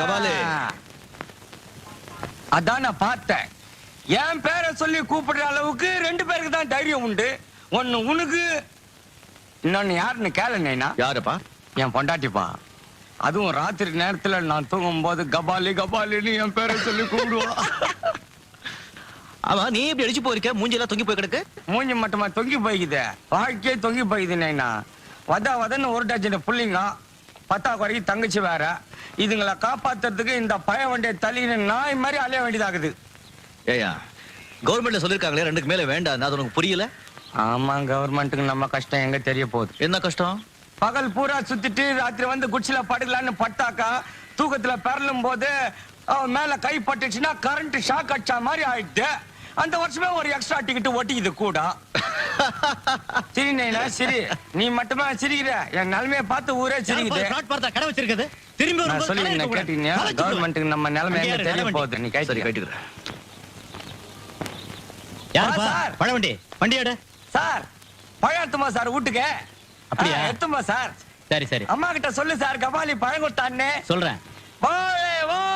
கபாலு. அதான் நான் பார்த்தேன். என் பேரை சொல்லி கூப்பிடுற அளவுக்கு 2 பேருக்கு தான் தைரியம் உண்டு. ஒன்னு உனக்கு, இன்னொன்னு யாருன்னு கேளுனா. யாருப்பா? என் பொண்டாட்டிப்பா. அதுவும் ராத்திரி நேரத்துல நான் தூங்கும் போது கபாலி கபாலின்னு என் பேரை சொல்லி கூப்பிடுவா. ஆமா, நீ இப்படி அடிச்சு போயிருக்க? மூஞ்சிலாம் தொங்கி போய் கிடக்கு. மூஞ்சி மட்டுமா தொங்கி போய்க்குது, வாழ்க்கையே தொங்கி போய்க்குது நைனா. வதன்னு ஒரு டஜன் புள்ளிங்க, 10 குறைக்கு தங்கச்சி வேற. இதுங்களை காப்பாத்துறதுக்கு இந்த பய வண்டியை தள்ளின்னு நாய் மாதிரி அலைய வேண்டியதாகுது. ஏயா, கவர்மெண்ட்ல சொல்லிருக்காங்களே 2க்கு மேல வேண்டாம், அது உனக்கு புரியல? ஆமா, கவர்மெண்ட்டுக்கு நம்ம கஷ்டம் எங்க தெரிய போகுது? என்ன கஷ்டம்? பகல் பூரா சுத்திட்டு ராத்திரி வந்து குச்சில படுக்கலான்னு பட்டாக்கா தூக்கத்துல பெறலும் போது மேல கை பட்டுச்சுன்னா கரண்ட் ஷாக் அடிச்சா மாதிரி ஆயிடுது. அந்த வருஷமே ஒரு எக்ஸ்ட்ரா டிக்கெட் ஒட்டிக்குது கூட. சரி நைனா சரி, நீ மட்டுமா சிரிக்கிற? என் நிலைமையை பார்த்து ஊரே சிரிக்குது. கடை வச்சிருக்குது. திரும்பி நான் சொல்லி கேட்டீங்க, கவர்மெண்ட்டுக்கு நம்ம நிலைமை எங்க தெரிய போகுது? நீ சரி கேட்டுக்கிறேன். யாருப்பா? பழவண்டி வண்டியோட சார், பழம் எடுத்துமா சார் வீட்டுக்கு? அப்படியா? எடுத்துமா சார். சரி சரி, அம்மா கிட்ட சொல்லு சார், கபாலி பழம் கொடுத்தான்னு சொல்றேன். வாழை வாழை.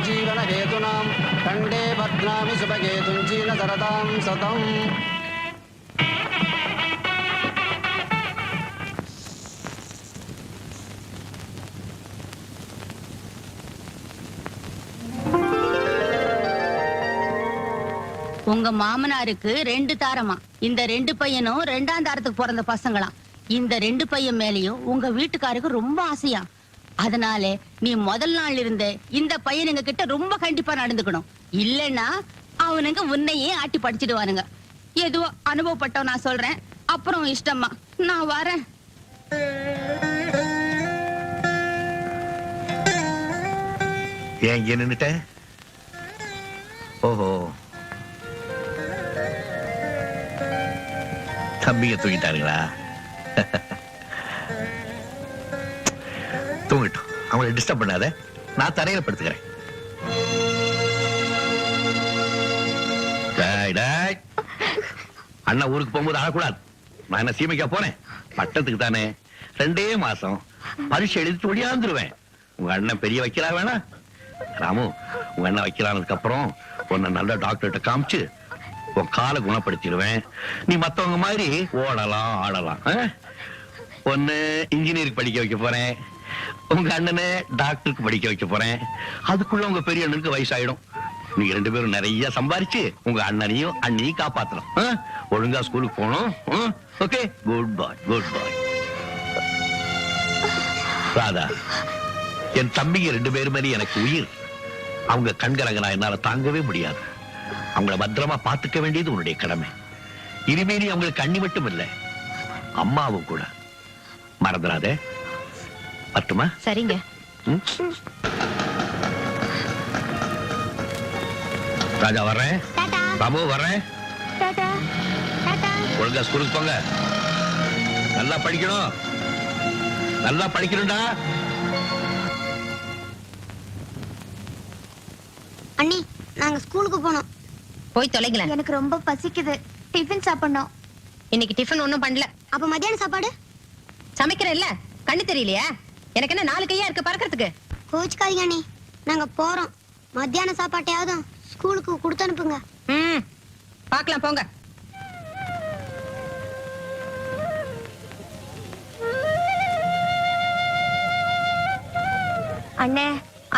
जीवन हेतुनां कंडे भद्रामि शुभकेतुं जीवन सरदां सतम्. உங்க மாமனாருக்கு 2 தாரமா. இந்த 2 பையனும் 2ஆம் தாரத்துக்கு பிறந்த பசங்களாம். இந்த 2 பையன் மேலயும் உங்க வீட்டுக்காருக்கு ரொம்ப ஆசையா. அதனால நீ முதல் நாள் இருந்த இந்த பையனுங்க கிட்ட ரொம்ப கண்டிப்பா நடந்துக்கணும். இல்லன்னா அவனுங்க உன்னையே ஆட்டி படிச்சிடுவானுங்க. எதுவோ அனுபவப்பட்டோம் நான் சொல்றேன். அப்புறம் இஷ்டமா நான் வரேன். ஏன் இங்க நின்னுட்ட? ஓஹோ, தம்பிங்க தூங்கிட்டாருங்களா? தூங்கிட்டோம், அவங்களை டிஸ்டர்ப் பண்ணாத. நான் தரையில படுத்துக்கிறேன். அண்ணா ஊருக்கு போகும்போது அழக்கூடாது. நான் என்ன சீமைக்கா போனேன்? பட்டத்துக்கு தானே. 2 மாசம் பரீட்சை எழுதிட்டு ஒடியாந்துருவேன். உங்க அண்ணன் பெரிய வைக்கிறா வேணா? ராமு, உங்க அண்ணன் வைக்கிறானதுக்கு அப்புறம் உன்னை நல்ல டாக்டர்கிட்ட காமிச்சு உன் காலை குணப்படுத்திடுவேன். நீ மத்தவங்க மாதிரி ஓடலாம் ஆடலாம். ஒன்னு இன்ஜினியருக்கு படிக்க வைக்க போறேன், உங்க அண்ணனை டாக்டருக்கு படிக்க வைக்க போறேன். அதுக்குள்ள உங்க பெரிய அண்ணனுக்கு வயசாயிடும். நீங்க 2 பேரும் நிறைய சம்பாரிச்சு உங்க அண்ணனையும் அண்ணியும் காப்பாத்தணும். ஒழுங்கா ஸ்கூலுக்கு போகணும். ஓகே, குட் பாய், குட் பாய். ராதா, என் தம்பிங்க 2 பேருமே எனக்கு உயிர். அவங்க கண்கலங்கனா என்னால தாங்கவே முடியாது. அவங்கள பத்திரமா பாத்துக்க வேண்டியது உன்னுடைய கடமை. இனிமே நீ அவங்களுக்கு அண்ணி மட்டும் இல்ல, அம்மாவும் கூட மறந்துடாதே. பத்துமா? சரிங்க. ராஜா வர்றேன். ராமு வர்றேன். ஒழுங்கா ஸ்கூலுக்கு போங்க. நல்லா படிக்கணும். நல்லா படிக்கணும்டா. அண்ணி, நாங்க ஸ்கூலுக்கு போனோம். போய் தொலைங்களேன். எனக்கு ரொம்ப பசிக்குது. டிஃபன் சாப்பிடணும். இன்னைக்கு டிஃபன் ஒண்ணும் பண்ணல. அப்ப மத்தியான சாப்பாடு? சமைக்கிறேன் இல்ல, கண்ணு தெரியலையா? எனக்கு என்ன 4 கையா இருக்கு பறக்கிறதுக்கு? கோச்சுக்காதீங்க அண்ணி, நாங்க போறோம். மத்தியான சாப்பாட்டையாவது ஸ்கூலுக்கு கொடுத்து அனுப்புங்க. பார்க்கலாம் போங்க. அண்ணே,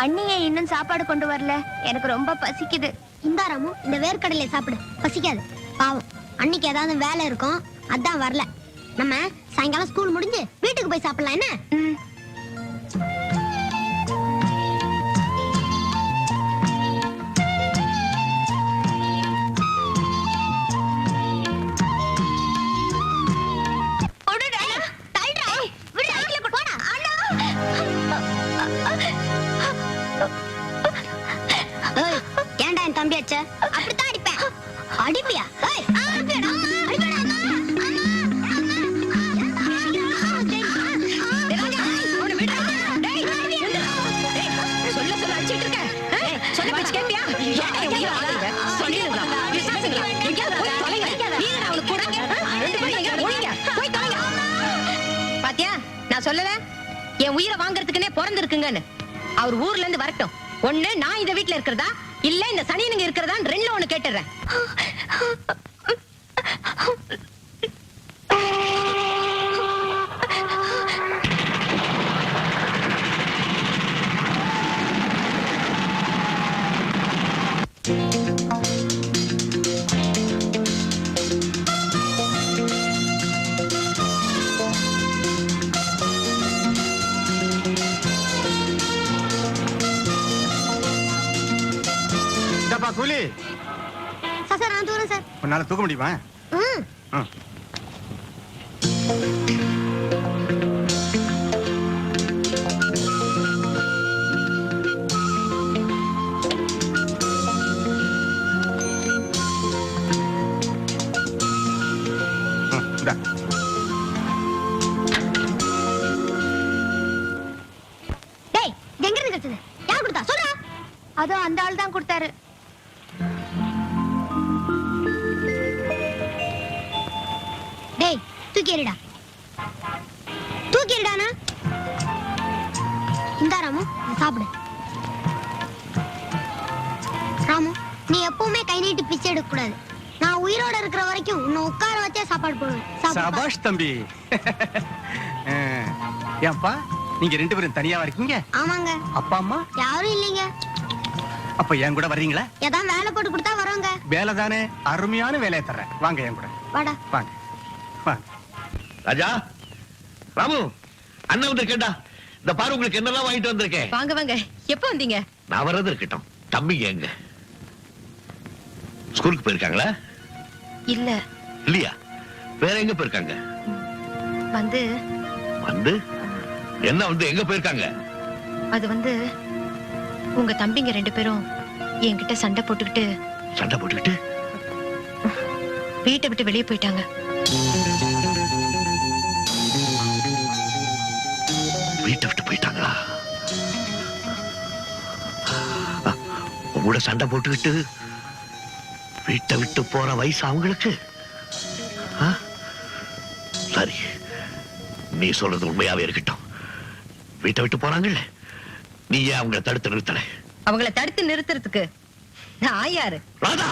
அண்ணியே இன்னும் சாப்பாடு கொண்டு வரல. எனக்கு ரொம்ப பசிக்குது. இந்தாராமு, இந்த வேர்க்கடலை சாப்பிடு, பசிக்காது. பாவம், அன்னைக்கு ஏதாவது வேலை இருக்கும், அதான் வரல. நம்ம சாயங்காலம் ஸ்கூல் முடிஞ்சு வீட்டுக்கு போய் சாப்பிடலாம் என்ன? ஏன்டா என் தம்பி அச்ச? அப்படித்தான் அடிப்பேன். அடிப்பியா? பாத்தியா, நான் சொல்லல என் உயிரை வாங்குறதுக்குன்னே பிறந்திருக்குங்கன்னு. அவர் ஊர்ல இருந்து வரட்டும். ஒண்ணு நான் இந்த வீட்டுல இருக்கிறதா, இல்ல இந்த சனியனுங்க இருக்கிறதா, ரெண்டுல ஒண்ணு கேட்டுறேன். கூலி சார், நான் தூரம் சார். உன்னால தூக்க முடியுமா? டேய், இது எங்க இருந்து கிடைச்சது? யார் கொடுத்தா சொல்றா? அதோ அந்த ஆள் தான் கொடுத்தாரு. டேய், தூக்கி எறிடா. தூக்கி எறிடானா? இந்தா ராமு, இதை சாப்பிடு. ராமு, நீ எப்பவுமே கை நீட்டி பிச்சை எடுக்க கூடாது. நான் உயிரோட இருக்கிற வரைக்கும் உன்னை உட்கார வச்சே சாப்பாடு போடுவேன். சபாஷ் தம்பி. ஏன்பா, நீங்க 2 பேரும் தனியாவா இருக்கீங்க? ஆமாங்க. அப்பா அம்மா யாரும் இல்லைங்க. அப்ப என் கூட வர்றீங்களா? ஏதாவது வேலை போட்டு கொடுத்தா வரோங்க. வேலை தானே, அருமையான வேலையை தர்றேன். வாங்க என் கூட. வாடா. வாங்க வாங்க. ராஜா, ராமு, அண்ணன் வந்திருக்கேன்டா. இந்த பாரு, உங்களுக்கு என்னெல்லாம் வாங்கிட்டு வந்திருக்கேன். வாங்க வாங்க. எப்ப வந்தீங்க? நான் வர்றது இருக்கட்டும். தம்பிங்க எங்க? ஸ்கூலுக்கு போயிருக்காங்களா? இல்ல. இல்லையா? வேற எங்க போயிருக்காங்க? வந்து வந்து என்ன வந்து எங்க போயிருக்காங்க? அது வந்து உங்க தம்பிங்க 2 பேரும் என்கிட்ட சண்டை போட்டுக்கிட்டு வீட்டை விட்டு வெளியே போயிட்டாங்க. வீட்டை விட்டு போயிட்டாங்களா? உங்களோட சண்டை போட்டுக்கிட்டு வீட்டை விட்டு போற வயசு அவங்களுக்கு? சரி, நீ சொல்றது உண்மையாவே இருக்கட்டும். வீட்டை விட்டு போறாங்கல்ல, நீ ஏன் அவங்களை தடுத்து நிறுத்தல? அவங்கள தடுத்து நிறுத்துறதுக்கு நான் யாரு? ராதா,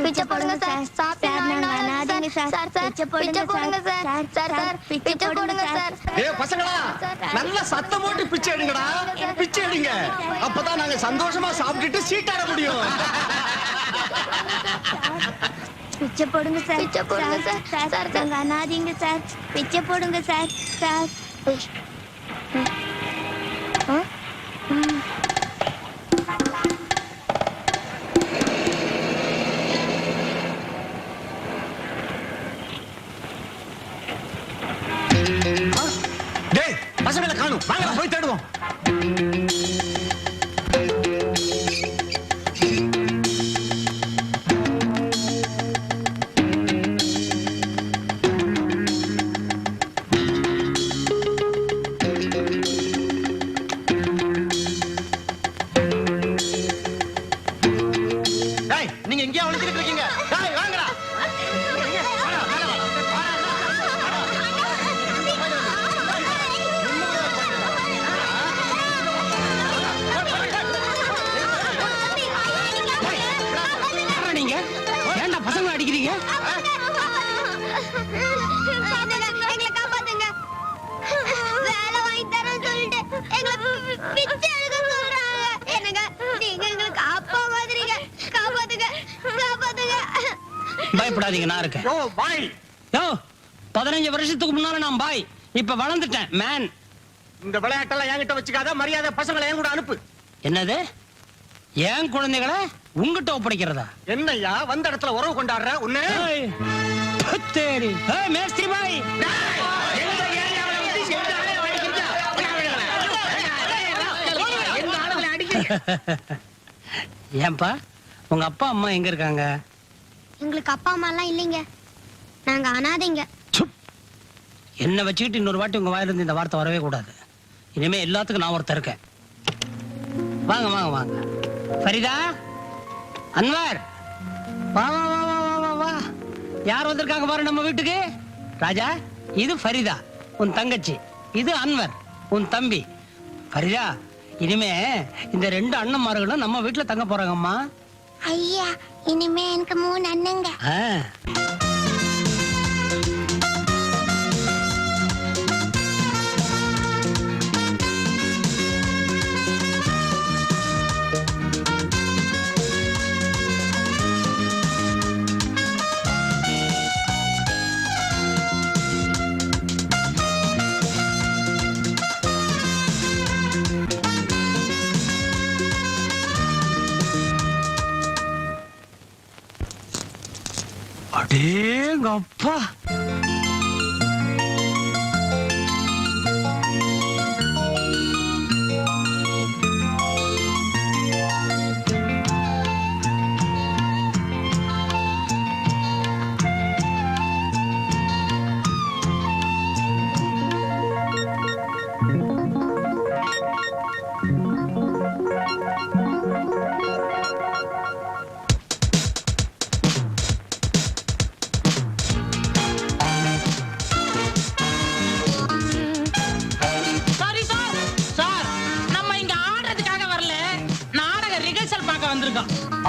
பிச்சை போடுங்க சார். சாப்பிடுங்க சார். சார் பிச்சை போடுங்க சார். சார் சார் பிச்சை போடுங்க சார். ஏய் பசங்களா, நல்ல சத்தம் போட்டு பிச்சை எடுங்கடா. பிச்சை எடுங்க. அப்பதான் நாங்க சந்தோஷமா சாப்பிட்டுட்டு சீட்டாட முடியும். பிச்சை போடுங்க சார். பிச்சை போடுங்க சார். சார் நாங்க அனாதீங்க சார். பிச்சை போடுங்க சார். சார். டேய் பசங்களை காணும், வாங்க போய் தேடுவோம். டேய் நீங்க எங்கேயா ஒளிஞ்சிட்டு இருக்கீங்க? டேய் வாங்கடா. நீங்க ஏன்டா பசங்களை அடிக்கிறீங்க? எங்களை காப்பாத்துங்க. வேலை வாங்கி தரேன்னு சொல்லிட்டு எங்களை பிச்சை எடுக்க சொல்றாங்க. என்னங்க நீங்க எங்களுக்கு அப்பா மாதிரிங்க. காப்பாத்துங்க, காப்பாத்துங்க. பயப்படாதீங்க, நான் இருக்கேன். ஓ பாய். யோ 15 வருஷத்துக்கு முன்னால நான் பாய், இப்ப வளர்ந்துட்டேன் மேன். இந்த விளையாட்டெல்லாம் என்கிட்ட வச்சுக்காத, மரியாதை பசங்களை என் கூட அனுப்பு. என்னது? ஏன் குழந்தைகளை உங்ககிட்ட ஒப்படைக்கிறதா? என்னய்யா வந்த இடத்துல உறவு கொண்டாடுற உன்னை? ஏய், பத்தேரி. ஏய், மேஸ்திரி பாய். ஏன்பா உங்க அப்பா அம்மா எங்க இருக்காங்க? எங்களுக்கு அப்பா அம்மா எல்லாம் இல்லைங்க. நாங்க அனாதைங்க. என்ன வச்சுக்கிட்டு இன்னொரு வாட்டி உங்க வாயிலிருந்து இந்த வார்த்தை வரவே கூடாது. இனிமே எல்லாத்துக்கும் நான் ஒருத்தர் இருக்கேன். வாங்க வாங்க வாங்க. ஃபரிதா, அன்வர், வா வா வா வா வா வா வா. யார் வந்திருக்காங்க பாரு நம்ம வீட்டுக்கு. ராஜா, இது ஃபரிதா உன் தங்கச்சி, இது அன்வர் உன் தம்பி. ஃபரிதா, இனிமே இந்த 2 அண்ணன்மார்களும் நம்ம வீட்டுல தங்க போறாங்கம்மா. ஐயா இனிமே எனக்கு 3 அண்ணங்க. ஆ. அடேங்கப்பா.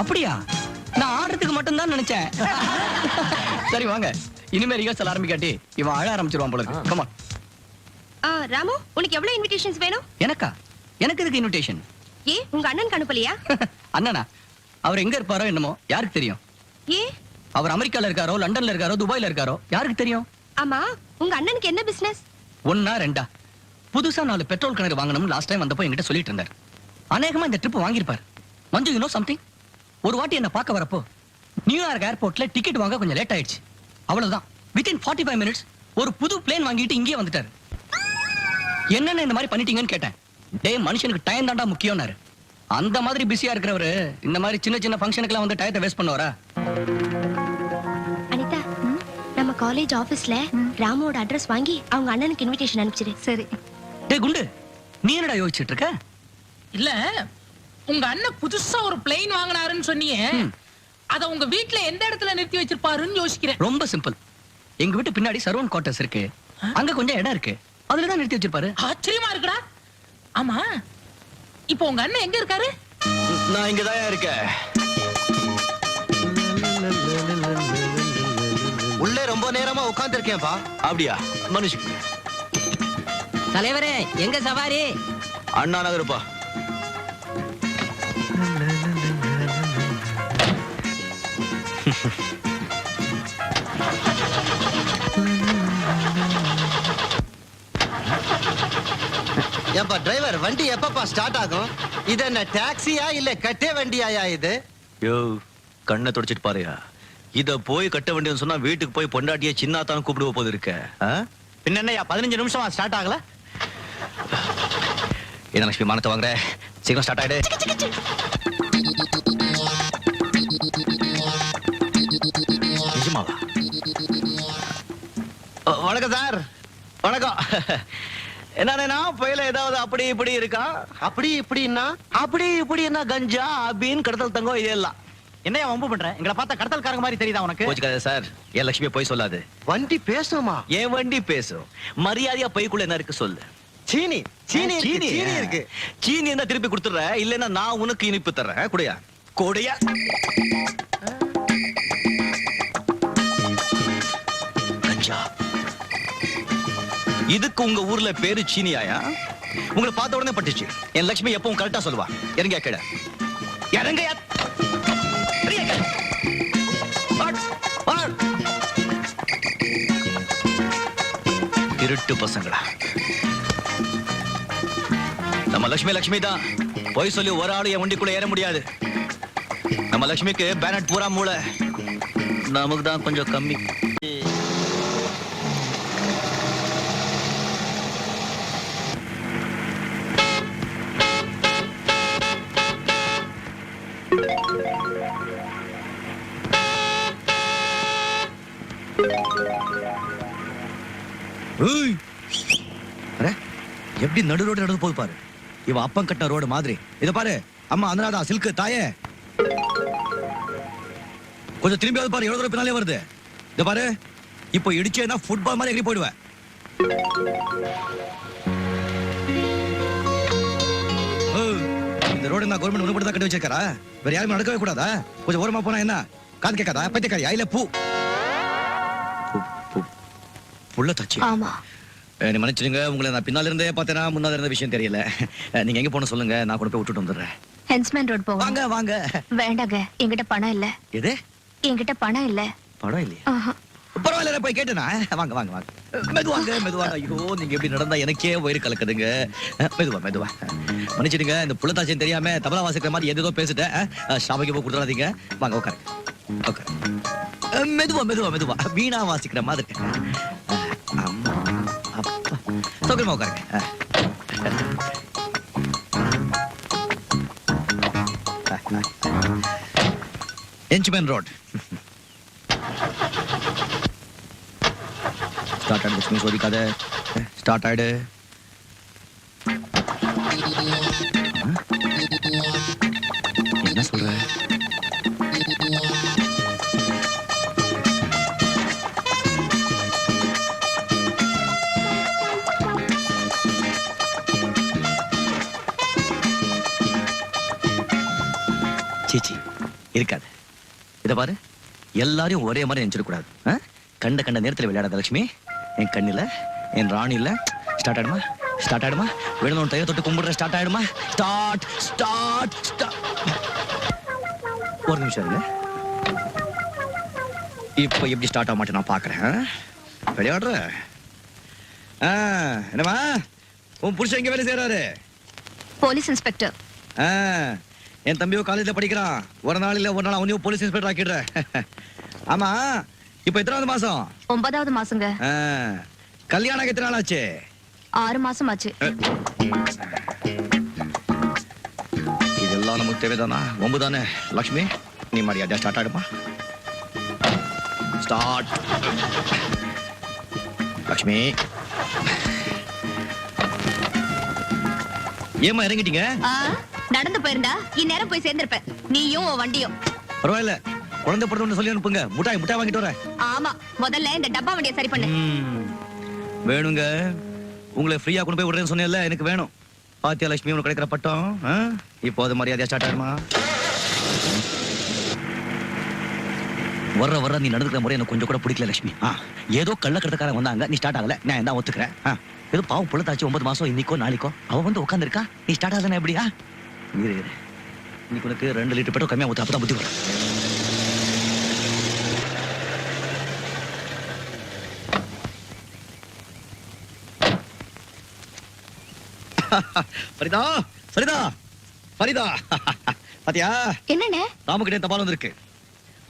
அப்படியா? நான் ஆடுறதுக்கு மட்டும் தான் நினைச்சேன். சரி வாங்க, இனிமே ரிஹர்சல் ஆரம்பிக்காட்டி இவன் அழ ஆரம்பிச்சிருவான் போல இருக்கு. Come on. ராமு, உனக்கு எவ்வளவு இன்விடேஷன்ஸ் வேணும்? எனக்கா? எனக்கு எதுக்கு இன்விடேஷன்? ஏ உங்க அண்ணனுக்கு அனுப்பலையா? அண்ணனா? அவர் எங்க இருப்பாரோ என்னமோ யாருக்கு தெரியும்? ஏ அவர் அமெரிக்கால இருக்காரோ, லண்டன்ல இருக்காரோ, துபாய்ல இருக்காரோ யாருக்கு தெரியும்? ஆமா, உங்க அண்ணனுக்கு என்ன பிசினஸ்? 1 2 புதுசா 4 பெட்ரோல் கிணறு வாங்கணும்னு லாஸ்ட் டைம் வந்தப்போ என்கிட்ட சொல்லிட்டு இருந்தார். அநேகமா இந்த ட்ரிப் வாங்கியிருப்பார். Manju, you know something? ஒரு வாட்டி என்ன பார்க்க வரப்போ நியூயார்க் ஏர்போர்ட்ல டிக்கெட் வாங்க கொஞ்சம் லேட் ஆயிடுச்சு. அவ்வளவுதான், வித்தின் 45 மினிட்ஸ் ஒரு புது பிளேன் வாங்கிட்டு இங்கே வந்துட்டாரு. என்னென்ன இந்த மாதிரி பண்ணிட்டீங்கன்னு கேட்டேன். டே, மனுஷனுக்கு டைம் தாண்டா முக்கியம்னாரு. அந்த மாதிரி பிஸியா இருக்கிறவரு இந்த மாதிரி சின்ன சின்ன ஃபங்க்ஷனுக்குலாம் வந்து டயத்தை வேஸ்ட் பண்ணுவாரா? அனிதா, நம்ம காலேஜ் ஆபீஸ்ல ராமுவோட அட்ரஸ் வாங்கி அவங்க அண்ணனுக்கு இன்விடேஷன் அனுப்பிச்சிரு. சரி. டே குண்டு, நீ என்னடா யோசிச்சுட்டு இருக்க? இல்ல, உங்க அண்ணன் புதுசா ஒரு பிளேன் வாங்கினாருன்னு சொன்னீங்க. அத உங்க வீட்ல எந்த இடத்துல நிறுத்தி வச்சிருப்பாருன்னு யோசிக்கிறேன். ரொம்ப சிம்பிள். எங்க வீட்டு பின்னாடி சர்வன் குவார்டர்ஸ் இருக்கு, அங்க கொஞ்சம் இடம் இருக்கு, அதுலதான் நிறுத்தி வச்சிருப்பாரு. ஆச்சரியமா இருக்குடா. ஆமா, இப்போ உங்க அண்ணன் எங்க இருக்காரு? நான் இங்கதான் இருக்கேன். உள்ளே ரொம்ப நேரமா உட்கார்ந்து இருக்கேன்பா. அப்படியா? மனுஷ் தலைவரே, எங்க சவாரி? அண்ணா நகருப்பா. ஏப்பா டிரைவர் வண்டி எப்பப்பா ஸ்டார்ட் ஆகும்? இது என்ன டாக்ஸியா இல்ல கட்டே வண்டியாயா இது? யோ கண்ணை தொடச்சிட்டு பாருயா. இத போய் கட்ட வேண்டியதுன்னு சொன்னா வீட்டுக்கு போய் பொண்டாட்டிய சின்னாத்தான் கூப்பிடுவ போது இருக்க. பின்ன என்னய்யா 15 நிமிஷமா ஸ்டார்ட் ஆகல? என்ன லட்சுமி மானத்தை வாங்குற, சீக்கிரம் ஸ்டார்ட் ஆயிடு. நிஜமாவா? வணக்கம் சார். வணக்கம். என்னன்னா புயல ஏதாவது அப்படி இப்படி இருக்கா? அப்படி இப்படின்னா அப்படி இப்படி என்ன கஞ்சா அபின் கடத்தல் தங்கம் இதெல்லாம் என்னய்யா வம்பு பண்ற? எங்களை பார்த்தா கடத்தல்காரங்க மாதிரி தெரியுதா உனக்கு? கோச்சுக்காத சார். என் லட்சுமி போய் சொல்லாது. வண்டி பேசுமா? என் வண்டி பேசும். மரியாதையா பைக்குள்ள என்ன இருக்கு சொல்லு. சீனி சீனி இருக்கு, சீனி இருக்கு. சீனி என்ன திருப்பி கொடுத்துற, இல்லன்னா நான் உனக்கு இனிப்பு தர்றேன். குடையா கொடையா. கஞ்சா. இதுக்கு உங்க ஊர்ல பேரு சீனியாயா? உங்களை பார்த்த உடனே பட்டுச்சு. என் லட்சுமி எப்பவும் கரெக்டா சொல்லுவா. இறங்க கேட இறங்க. திருட்டு பசங்களா. நம்ம லட்சுமி லட்சுமி தான். போய் சொல்லி ஒரு ஆளு என் வண்டிக்குள்ள ஏற முடியாது. நம்ம லட்சுமிக்கு பேனட் பூரா மூளை, நமக்கு தான் கொஞ்சம் கம்மி. எப்படி நடு ரோடு நடந்து போது பாரு. இவ அப்பம் கட்டின ரோடு மாதிரி. இத பாரு. அம்மா அனுராதா சில்க் தாயே, கொஞ்சம் திரும்பி பாரு. எவ்வளவு தூரம் பின்னாலே வருது. இத பாரு. இப்போ இடிச்சேன்னா ஃபுட்பால் மாதிரி எகிரி போயிடுவேன். இந்த ரோடு நான் கவர்மெண்ட் உணவு தான் கட்டி வச்சிருக்காரா? வேற யாருமே நடக்கவே கூடாதா? கொஞ்சம் ஓரமா போனா என்ன காது கேட்காதா? பைத்தியக்காரி ஐல பூ புள்ள தச்சு. ஆமா. நீ மன்னிச்சிடுங்க, உங்களை நான் பின்னால இருந்தே பார்த்தேனா முன்னால இருந்த விஷயம் தெரியல. நீங்க எங்க போன சொல்லுங்க, நான் கூட போய் விட்டுட்டு வந்துடுறேன். ஹென்ஸ்மேன் ரோட் போவோம். வாங்க வாங்க. வேண்டாங்க, என்கிட்ட பணம் இல்ல. எது? என்கிட்ட பணம் இல்ல. பணம் இல்லையா? பரவாயில்ல, போய் கேட்டேனா. வாங்க வாங்க வாங்க. மெதுவாங்க மெதுவாங்க. ஐயோ நீங்க எப்படி நடந்தா எனக்கே வயிறு கலக்குதுங்க. மெதுவா மெதுவா. மன்னிச்சிடுங்க, இந்த புள்ளத்தாச்சின்னு தெரியாம தபலா வாசிக்கிற மாதிரி ஏதோ பேசிட்டேன். ஷாபைக்கு போய் கொடுத்துடாதீங்க. வாங்க உட்காருங்க. உட்காரு. மெதுவா மெதுவா மெதுவா. வீணா வாசிக்கிற மாதிரி. அம்மா அப்பா சௌகரியமா உட்காருங்க. என்ச்மேன் ரோட். ஸ்டார்ட் ஆயிடு லட்சுமி, சோதிக்காத. ஸ்டார்ட் ஆயிடு. என்ன சொல்ற? சீச்சி இருக்காது. இத பாரு, எல்லாரையும் ஒரே மாதிரி நினைச்சிடக்கூடாது. கண்ட கண்ட நேரத்தில் விளையாடாத லட்சுமி. என் கண்ணில என் ராணி இல்ல. ஸ்டார்ட் ஆயிடுமா? ஸ்டார்ட் ஆயிடுமா? வேணும் தைய தொட்டு கும்பிடுற. ஸ்டார்ட் ஆயிடுமா? Start start start. ஒரு நிமிஷம் இல்ல, இப்ப எப்படி ஸ்டார்ட் ஆக மாட்டேன் நான் பாக்குறேன். விளையாடுற என்னமா? உன் புருஷன் எங்க வேலை செய்யறாரு? Police inspector. என் தம்பியோ காலேஜ்ல படிக்கிறான். ஒரு நாள் இல்ல ஒரு நாள் அவனையும் போலீஸ் இன்ஸ்பெக்டர் ஆக்கிடுறேன். ஆமா, இப்ப எத்தனாவது மாசம்? 9வது மாசங்க. கல்யாணம் எத்தனை நாள் ஆச்சு? 6 மாசம் ஆச்சு. இதெல்லாம் நமக்கு தேவைதானா? 9 தானே லட்சுமி. நீ மரியாதையா ஸ்டார்ட் ஆயிடுமா? ஸ்டார்ட். லட்சுமி ஏமா இறங்கிட்டீங்க? நடந்து போயிருந்தா இந்நேரம் போய் சேர்ந்திருப்பேன். நீயும் உன் வண்டியும். பரவாயில்ல, குழந்தை பிறந்த சொல்லி அனுப்புங்க. முட்டாய் முட்டாய் வாங்கிட்டு வரேன். ஆமா, முதல்ல இந்த டப்பா வண்டியை சரி பண்ணு. வேணுங்க, உங்களை ஃப்ரீயா கொண்டு போய் விடுறேன்னு சொன்னேன்ல, எனக்கு வேணும். பாத்தியா லட்சுமி, உனக்கு கிடைக்கிற பட்டம். இப்போ அது மரியாதையா ஸ்டார்ட் ஆயிடுமா? வர்ற நீ நடந்துக்கிற முறை எனக்கு கொஞ்சம் கூட பிடிக்கல லட்சுமி. ஏதோ கள்ளக்கடத்தக்காரன் வந்தாங்க, நீ ஸ்டார்ட் ஆகல. நான் என்ன ஒத்துக்கிறேன். ஏதோ பாவம் புள்ளத்தாச்சு 9 மாசம் இன்னைக்கோ நாளைக்கோ அவ வந்து உட்காந்துருக்கா. நீ ஸ்டார்ட் ஆகுதுன்னா எப்படியா? இன்னைக்கு உனக்கு 2 லிட்டர் பெட்ரோல் கம்மியா ஊத்து, அப்பதான் புத்தி வரும். ஃபரிதா ஃபரிதா ஃபரிதா பாத்தியா என்னண்ணே ராமுகிட்டே தபால் வந்திருக்கு.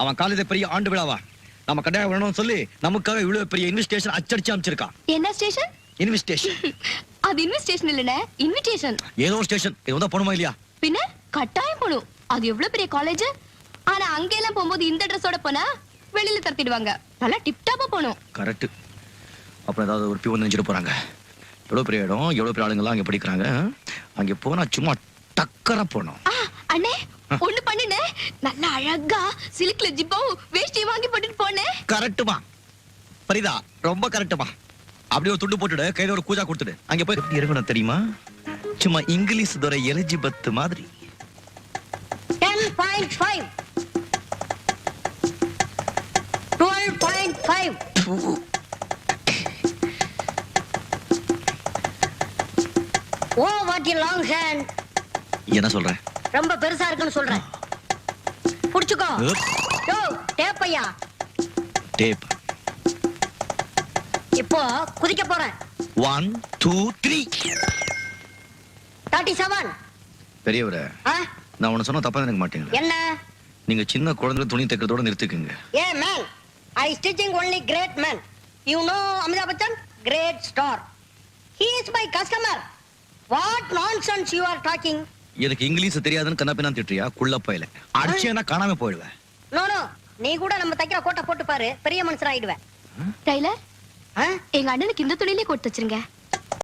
அவன் காலேஜ் பெரிய ஆண்டு விழாவா நம்ம கட்டாயம் வரணும்னு சொல்லி நமக்காக இவ்வளவு பெரிய இன்விடேஷன் அச்சடிச்சு அமைச்சிருக்கான். என்ன ஸ்டேஷன்? இன்விடேஷன். அது இன்விடேஷன் இல்லனே, இன்விடேஷன். ஏதோ ஒரு ஸ்டேஷன். இது வந்தா போணுமா இல்லையா? பின்ன கட்டாயம் போணும். அது எவ்வளவு பெரிய காலேஜ். ஆனா அங்க எல்லாம் போகும்போது இந்த ட்ரெஸ்ஸோட போனா வெளியில தரத்திடுவாங்க. நல்லா டிப் டாப்பா போணும். கரெக்ட். அப்புறம் ஏதாவது ஒரு பியூன் நினைச்சிட்டு போறாங்க. எவ்வளவு பெரிய இடம், எவ்வளவு பெரிய ஆளுங்கெல்லாம் அங்க படிக்கிறாங்க. அங்க போனா சும்மா டக்கரா போனோம். அண்ணே ஒண்ணு பண்ணுனே, நல்ல அழகா சில்க்ல ஜிப்பாவும் வேஷ்டி வாங்கி போட்டுட்டு போனே. கரெக்ட்டுமா ஃபரிதா, ரொம்ப கரெக்ட்டுமா. அப்படியே ஒரு துண்டு போட்டுடு, கையில ஒரு கூஜா கொடுத்துடு. அங்க போய் எப்படி இருக்கணும் தெரியுமா? சும்மா இங்கிலீஷ் துறை எலிஜிபெத் மாதிரி. 10.5 12.5 oh what you long hand. என்ன சொல்ற? ரொம்ப பெருசா இருக்குன்னு சொல்றேன். புடிச்சுக்கோ. யோ டேப் ஐயா. டேப். இப்போ குதிக்க போறேன். 1 2 3. 37. பெரியவரே, நான் உன்ன சொன்னா தப்பா நினைக்க மாட்டீங்களா? என்ன? நீங்க சின்ன குழந்தை துணி தைக்கிறதோட நிறுத்திக்கங்க. A man, I stitching only great men. You know Amitabh Bachchan? Great star. He is my customer. What nonsense you are talking? எனக்கு இங்கிலீஷ் தெரியாதுன்னு கண்ணப்பினா திட்டுறியா? குள்ள போயில அடிச்சேன்னா காணாம போயிடுவேன். No no, நீ கூட நம்ம தைக்கிற கோட்டை போட்டு பாரு, பெரிய மனுஷராயிடுவேன். டைலர், எங்க அண்ணனுக்கு இந்த துணியிலே கோட் தச்சிருங்க.